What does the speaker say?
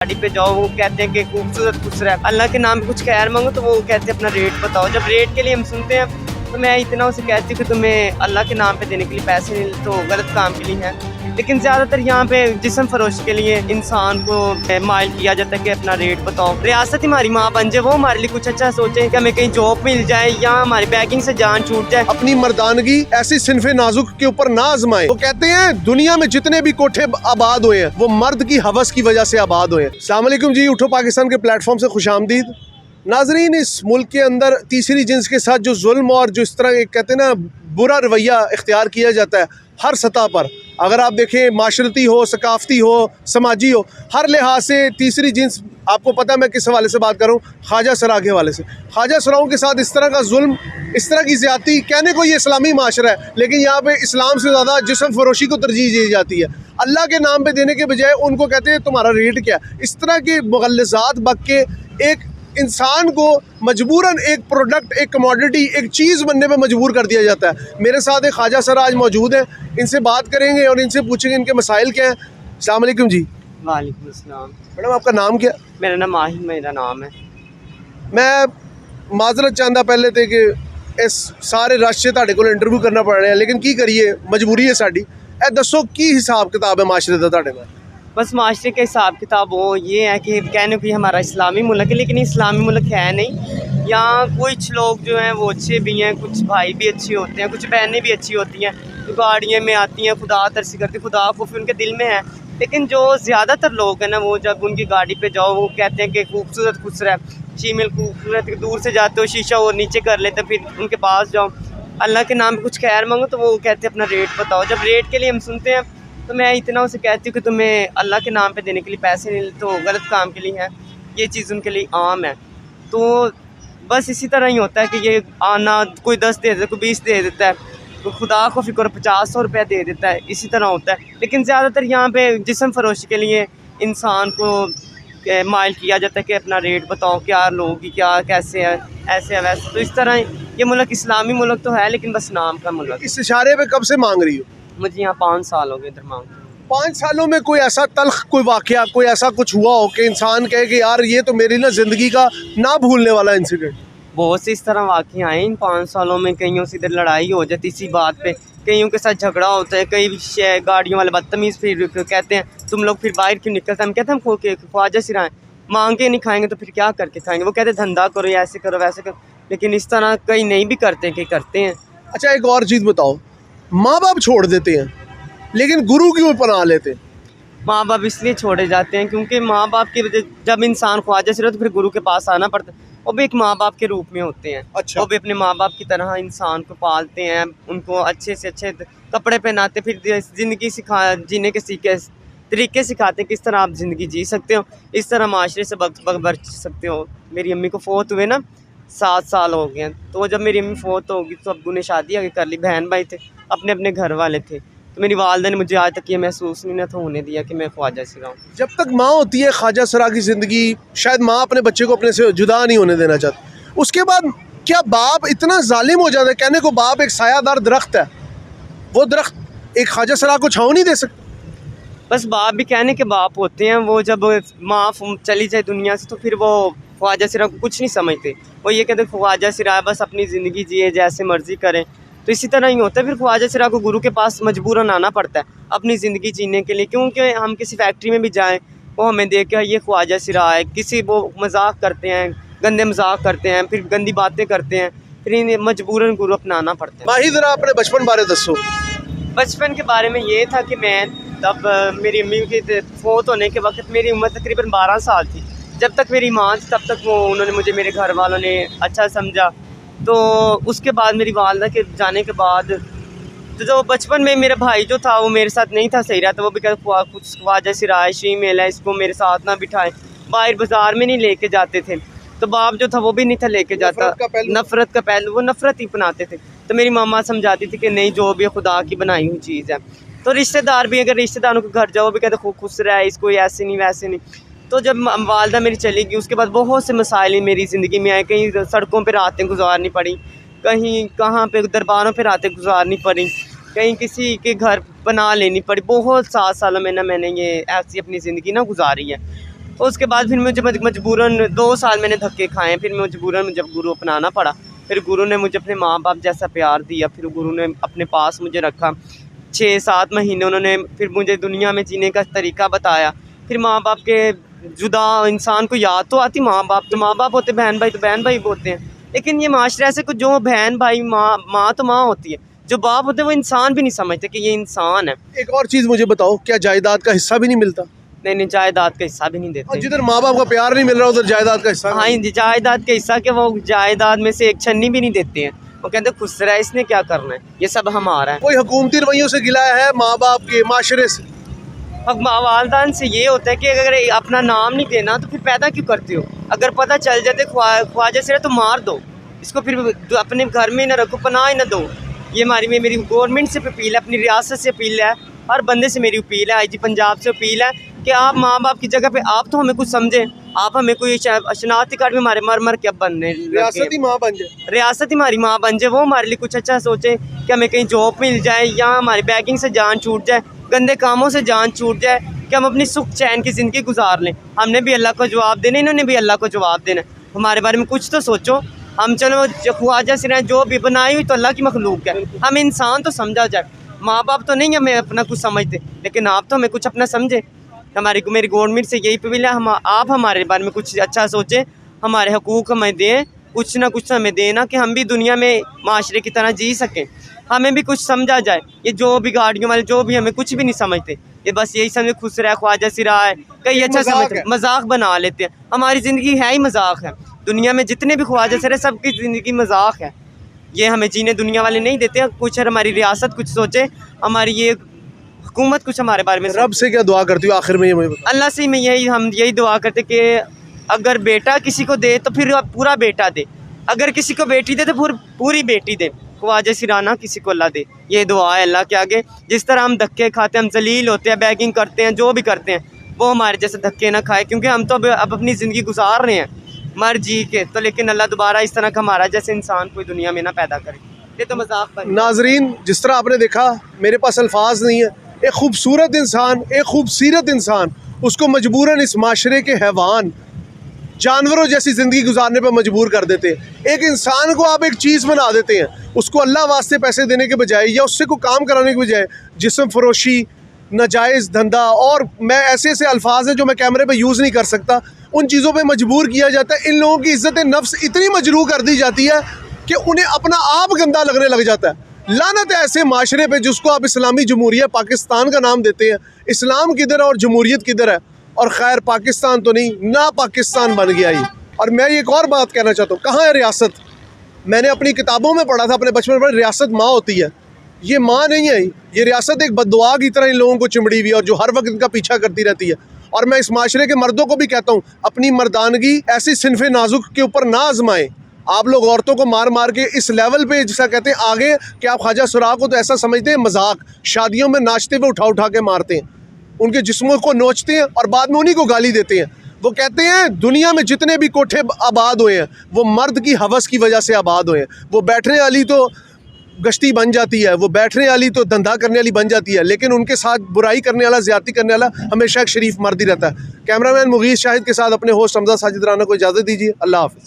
गाड़ी पे जाओ, वो कहते हैं कि खूबसूरत खुश रहे, अल्लाह के नाम पे कुछ खैर मांगो तो वो कहते हैं अपना रेट बताओ। जब रेट के लिए हम सुनते हैं तो मैं इतना उसे कहती हूँ कि तुम्हें अल्लाह के नाम पे देने के लिए पैसे नहीं तो गलत काम के लिए है। लेकिन ज़्यादातर यहाँ पे जिस्म फरोश के लिए इंसान को माइल किया जाता है कि अपना रेट बताओ। रियासत हमारी माँ बन जाए, वो हमारे लिए कुछ अच्छा सोचे कि हमें कहीं जॉब मिल जाए या हमारी बैगिंग से जान छूट जाए। अपनी मर्दानगी ऐसी सिनफे नाजुक के ऊपर ना आजमाए। वो कहते हैं दुनिया में जितने भी कोठे आबाद हुए हैं वो मर्द की हवस की वजह से आबाद हुए हैं। अस्सलाम वालेकुम जी, उठो पाकिस्तान के प्लेटफॉर्म से खुशामदीद। नाजरीन, इस मुल्क के अंदर तीसरी जिन्स के साथ जो जुल्म और जो इस तरह एक कहते हैं ना बुरा रवैया इख्तियार किया जाता है हर सतह पर, अगर आप देखें माशरती हो, सकाफती हो, समाजी हो, हर लिहाज से तीसरी जिन्स, आपको पता है मैं किस हवाले से बात कर रहा हूँ, ख्वाजा सरा के हवाले से। ख्वाजा सराओं के साथ इस तरह का जुल्म, इस तरह की ज़्यादती, कहने को ये इस्लामी माशरा है लेकिन यहाँ पे इस्लाम से ज़्यादा जिस्म फरोशी को तरजीह दी जाती है। अल्लाह के नाम पे देने के बजाय उनको कहते हैं तुम्हारा रेट क्या है। इस तरह के मुगल्लज़ात बक के एक इंसान को मजबूरन एक प्रोडक्ट, एक कमोडिटी, एक चीज़ बनने पे मजबूर कर दिया जाता है। मेरे साथ एक ख्वाजा सर आज मौजूद हैं, इनसे बात करेंगे और इनसे पूछेंगे इनके मसाइल क्या हैं। अस्सलाम वालेकुम जी। वालेकुम अस्सलाम। मैडम, आपका नाम क्या? मेरा नाम माही, मेरा नाम है। मैं माजरत चाहता पहले थे कि इस सारे रश से तुहाडे कोल इंटरव्यू करना पड़ रहा है लेकिन की करिए, मजबूरी है साडी। ए दसो की हिसाब किताब है माशरे दा तुहाडे नाल? बस माशरे के हिसाब किताब वो ये है कि कहने को हमारा इस्लामी मुल्क है लेकिन इस्लामी मुल्क है नहीं। यहाँ कुछ लोग जो हैं वो अच्छे भी हैं, कुछ भाई भी अच्छे होते हैं, कुछ बहनें भी अच्छी होती हैं जो गाड़ियों में आती हैं, खुदा तरसी करती, खुदा को फिर उनके दिल में है। लेकिन जो ज़्यादातर लोग हैं ना, वो जब उनकी गाड़ी पे जाओ वो कहते हैं कि खूबसूरत खुश रहे, शीमेल खूबसूरत, दूर से जाते हो शीशा और नीचे कर लेते, फिर उनके पास जाओ, अल्लाह के नाम पे कुछ खैर मांगो तो वो कहते हैं अपना रेट बताओ। जब रेट के लिए हम सुनते हैं तो मैं इतना उसे कहती हूँ कि तुम्हें अल्लाह के नाम पे देने के लिए पैसे नहीं तो गलत काम के लिए है। ये चीज़ उनके लिए आम है। तो बस इसी तरह ही होता है कि ये आना, कोई 10 दे देता है, कोई 20 दे देता है, तो खुदा को फिक्र 50-100 रुपया दे देता है, इसी तरह होता है। लेकिन ज़्यादातर यहाँ पे जिस्म फरोशी के लिए इंसान को माइल किया जाता है कि अपना रेट बताओ, क्या लोगी, क्या कैसे है, ऐसे है वैसे। तो इस तरह ये मुल्क इस्लामी मुल्क तो है लेकिन बस नाम का मुल्क। इस इशारे पे कब से मांग रही हो? मुझे यहाँ 5 साल हो गए इधर मांग। 5 सालों में कोई ऐसा तल्ख, कोई वाकया, कोई ऐसा कुछ हुआ हो कि इंसान कहे कि यार ये तो मेरी ना ज़िंदगी का ना भूलने वाला इंसिडेंट? बहुत से इस तरह वाक़े आए इन 5 सालों में। कईयों से इधर लड़ाई हो जाती इसी बात पे, कईयों के साथ झगड़ा होता है, कई गाड़ियों वाले बदतमीज़ फिर कहते हैं तुम लोग फिर बाहर क्यों निकलते हैं। हम कहते हैं हम ख्वाजा सिराएँ, मांग के नहीं खाएंगे तो फिर क्या करके खाएंगे। वो कहते हैं धंधा करो, या ऐसे करो वैसे करो, लेकिन इस तरह कई नहीं भी करते, कई करते हैं। अच्छा, एक और चीज़ बताओ, माँ बाप छोड़ देते हैं लेकिन गुरु क्यों पना लेते हैं? माँ बाप इसलिए छोड़े जाते हैं क्योंकि माँ बाप की वजह, जब इंसान ख्वाजा से रहे तो फिर गुरु के पास आना पड़ता है। वो भी एक माँ बाप के रूप में होते हैं। अच्छा। वो भी अपने माँ बाप की तरह इंसान को पालते हैं, उनको अच्छे से अच्छे कपड़े पहनाते, फिर ज़िंदगी जीने के तरीके सिखाते हैं, किस तरह आप ज़िंदगी जी सकते हो, इस तरह माशरे से बच सकते हो। मेरी अम्मी को फ़ौत हुए ना 7 साल हो गए हैं, तो जब मेरी अम्मी फ़ौत होगी तो अब्बू ने शादी आगे कर ली, बहन भाई थे, अपने अपने घर वाले थे। तो मेरी वालदा ने मुझे आज तक ये महसूस नहीं था होने दिया कि मैं ख्वाजा सिरा हूँ। जब तक माँ होती है ख्वाजा सरा की ज़िंदगी, शायद माँ अपने बच्चे को अपने से जुदा नहीं होने देना चाहती। उसके बाद क्या बाप इतना जालिम हो जाता है? कहने को बाप एक सायादार दरख्त है, वो दरख्त एक ख्वाजा सरा को छाँव नहीं दे सकता। बस बाप भी कहने के बाप होते हैं। वो जब माँ चली जाए दुनिया से तो फिर वो ख्वाजा सिरा को कुछ नहीं समझते। वो ये कहते ख्वाजा सिरा बस अपनी ज़िंदगी जिए, जैसे मर्ज़ी करें। तो इसी तरह ही होता है, फिर ख्वाजा सिरा को गुरु के पास मजबूरन आना पड़ता है अपनी ज़िंदगी जीने के लिए। क्योंकि हम किसी फैक्ट्री में भी जाएं, वो हमें देख के ये ख्वाजा सिरा है, किसी वो मजाक करते हैं, गंदे मजाक करते हैं, फिर गंदी बातें करते हैं, फिर इन्हें मजबूरन गुरु अपनाना पड़ता है। माही, ज़रा अपने बचपन बारे दसो। बचपन के बारे में ये था कि मैं तब मेरी अम्मी की फ़ौत होने के वक्त मेरी उम्र तकरीबन 12 साल थी। जब तक मेरी माँ थी तब तक उन्होंने मुझे, मेरे घर वालों ने अच्छा समझा। तो उसके बाद मेरी वालदा के जाने के बाद तो जो बचपन में मेरा भाई जो था वो मेरे साथ नहीं था सही रहा, तो वो भी कहता कुछ ख्वाजा सिराए शीमेल है, इसको मेरे साथ ना बिठाए, बाहर बाज़ार में नहीं लेके जाते थे। तो बाप जो था वो भी नहीं था लेके जाता, नफ़रत का पहलू, वो नफ़रत ही अपनाते थे। तो मेरी मामा समझाती थी कि नहीं, जो भी खुदा की बनाई हुई चीज़ है। तो रिश्तेदार भी, अगर रिश्तेदारों के घर जाओ भी कहते खूब खुश रहा है, इसको ऐसे नहीं वैसे नहीं। तो जब वालदा मेरी चली गई उसके बाद बहुत से मसाइल मेरी ज़िंदगी में आए। कहीं सड़कों पर रातें गुजारनी पड़ी, कहीं कहाँ पे दरबारों पे रातें गुजारनी पड़ी, कहीं किसी के घर पनाह लेनी पड़ी। बहुत 7 सालों में ना मैंने ये ऐसी अपनी ज़िंदगी ना गुजारी है। उसके बाद फिर मुझे मजबूरन 2 साल मैंने धक्के खाए, फिर मजबूरन मुझे गुरु अपनाना पड़ा। फिर गुरु ने मुझे अपने माँ बाप जैसा प्यार दिया, फिर गुरु ने अपने पास मुझे रखा 6-7 महीने, उन्होंने फिर मुझे दुनिया में जीने का तरीका बताया। फिर माँ बाप के जुदा इंसान को याद तो आती, माँ बाप होते, बहन भाई तो बहन भाई होते हैं, लेकिन ये माशरे ऐसे कुछ जो बहन भाई माँ तो माँ होती है, जो बाप होते हैं वो इंसान भी नहीं समझते कि ये इंसान है। एक और चीज़ मुझे बताओ, क्या जायदाद का हिस्सा भी नहीं मिलता? नहीं, जायदाद का हिस्सा भी नहीं और देते। जिधर माँ बाप का प्यार नहीं मिल रहा उधर जायदाद का हिस्सा? हाँ जी, जायदाद का हिस्सा के वो जायदाद में से एक छन्नी भी नहीं देते हैं। वो कहते खुश रहा है, इसने क्या करना है, ये सब हमारा है। कोई हुकूमती रवैयों से गिला है माँ बाप के, माशरे से? वालदान से ये होता है कि अगर अपना नाम नहीं देना तो फिर पैदा क्यों करते हो? अगर पता चल जाते ख्वाजा से तो मार दो इसको, फिर अपने घर में ना रखो, पनाह ही ना दो। ये मेरी गवर्नमेंट से अपील है, अपनी रियासत से अपील है, हर बंदे से मेरी अपील है, IG पंजाब से अपील है कि आप माँ बाप की जगह पे आप तो हमें कुछ समझें। आप हमें कोई शनाख्ती कार्ड में हमारे मर के अब बनने, रियासत ही माँ बन जाए, रियासत ही हमारी माँ बन जाए, वो हमारे लिए कुछ अच्छा सोचे कि हमें कहीं जॉब मिल जाए, या हमारी बैगिंग से जान छूट जाए, गंदे कामों से जान छूट जाए, कि हम अपनी सुख चैन की ज़िंदगी गुजार लें। हमने भी अल्लाह को जवाब देना, इन्होंने भी अल्लाह को जवाब देना। हमारे बारे में कुछ तो सोचो। हम चलो ख्वाजा से रहें, जो भी बनाई हुई तो अल्लाह की मखलूक है, हम इंसान तो समझा जाए। माँ बाप तो नहीं हमें अपना कुछ समझते, लेकिन आप तो हमें कुछ अपना समझे। मेरी गवर्नमेंट से यही अपील है, आप हमारे बारे में कुछ अच्छा सोचें, हमारे हकूक़ हमें दें, कुछ ना कुछ हमें देना कि हम भी दुनिया में माशरे की तरह जी सकें, हमें भी कुछ समझा जाए। ये जो भी गाड़ियों वाले जो भी हमें कुछ भी नहीं समझते, ये बस यही समझे खुश रहा है, ख्वाजा सिरा है, कई अच्छा समझते, मजाक बना लेते हैं। हमारी ज़िंदगी है ही मजाक है, दुनिया में जितने भी ख्वाजा सिरा सबकी ज़िंदगी मजाक है। ये हमें जीने दुनिया वाले नहीं देते। कुछ हमारी रियासत कुछ सोचे, हमारी ये हुकूमत कुछ हमारे बारे में। रब से क्या दुआ करती हो आखिर में ये मुझे बताओ? अल्लाह से हम यही दुआ करते कि अगर बेटा किसी को दे तो फिर पूरा बेटा दे, अगर किसी को बेटी दे तो पूरी बेटी दे, ख्वाजा सिराना किसी को अल्लाह दे। ये दुआ है अल्लाह के आगे। जिस तरह हम धक्के खाते हैं, हम जलील होते हैं, बैगिंग करते हैं, जो भी करते हैं, वो हमारे जैसे धक्के ना खाए, क्योंकि हम तो अब अपनी ज़िंदगी गुजार रहे हैं मर जी के, तो लेकिन अल्लाह दोबारा इस तरह का हमारा जैसे इंसान कोई दुनिया में ना पैदा करे। ये तो मजाक पर। नाजरीन, जिस तरह आपने देखा, मेरे पास अल्फाज नहीं है। एक खूबसूरत इंसान, एक खूबसीरत इंसान, उसको मजबूरन इस माशरे के हैवान जानवरों जैसी ज़िंदगी गुजारने पर मजबूर कर देते हैं। एक इंसान को आप एक चीज़ बना देते हैं, उसको अल्लाह वास्ते पैसे देने के बजाय या उससे कोई काम कराने के बजाय जिस्म फरोशी, नाजायज़ धंधा, और मैं ऐसे अल्फाज हैं जो मैं कैमरे पे यूज़ नहीं कर सकता, उन चीज़ों पे मजबूर किया जाता है। इन लोगों की इज़्ज़त नफ्स इतनी मजरूह कर दी जाती है कि उन्हें अपना आप गंदा लगने लग जाता है। लानत है ऐसे माशरे पे जिसको आप इस्लामी जमहूरियत पाकिस्तान का नाम देते हैं। इस्लाम किधर है और जमहूरियत किधर है? और खैर पाकिस्तान तो नहीं ना, पाकिस्तान बन गया ये। और मैं एक और बात कहना चाहता हूँ, कहाँ है रियासत? मैंने अपनी किताबों में पढ़ा था अपने बचपन में, रियासत माँ होती है, ये माँ नहीं है। ये रियासत एक बद्दुआ की तरह इन लोगों को चिमड़ी हुई है और जो हर वक्त इनका पीछा करती रहती है। और मैं इस माशरे के मर्दों को भी कहता हूँ, अपनी मर्दानगी ऐसी सिनफ़े नाजुक के ऊपर ना आजमाएं। आप लोग औरतों को मार मार के इस लेवल पे, जिसा कहते हैं आगे, कि आप ख्वाजा सुराग को तो ऐसा समझते हैं मजाक, शादियों में नाचते हुए उठा के मारते हैं, उनके जिस्मों को नोचते हैं और बाद में उन्हीं को गाली देते हैं। वो कहते हैं दुनिया में जितने भी कोठे आबाद हुए हैं वो मर्द की हवस की वजह से आबाद हुए हैं। वो बैठने वाली तो गश्ती बन जाती है, वो बैठने वाली तो धंधा करने वाली बन जाती है, लेकिन उनके साथ बुराई करने वाला, ज़्यादती करने वाला हमेशा एक शरीफ मर्द ही रहता है। कैमरामैन मुगीस शाहिद के साथ अपने होस्ट हमजा साजिद राना को इजाज़त दीजिए। अल्लाह हाफ़िज़।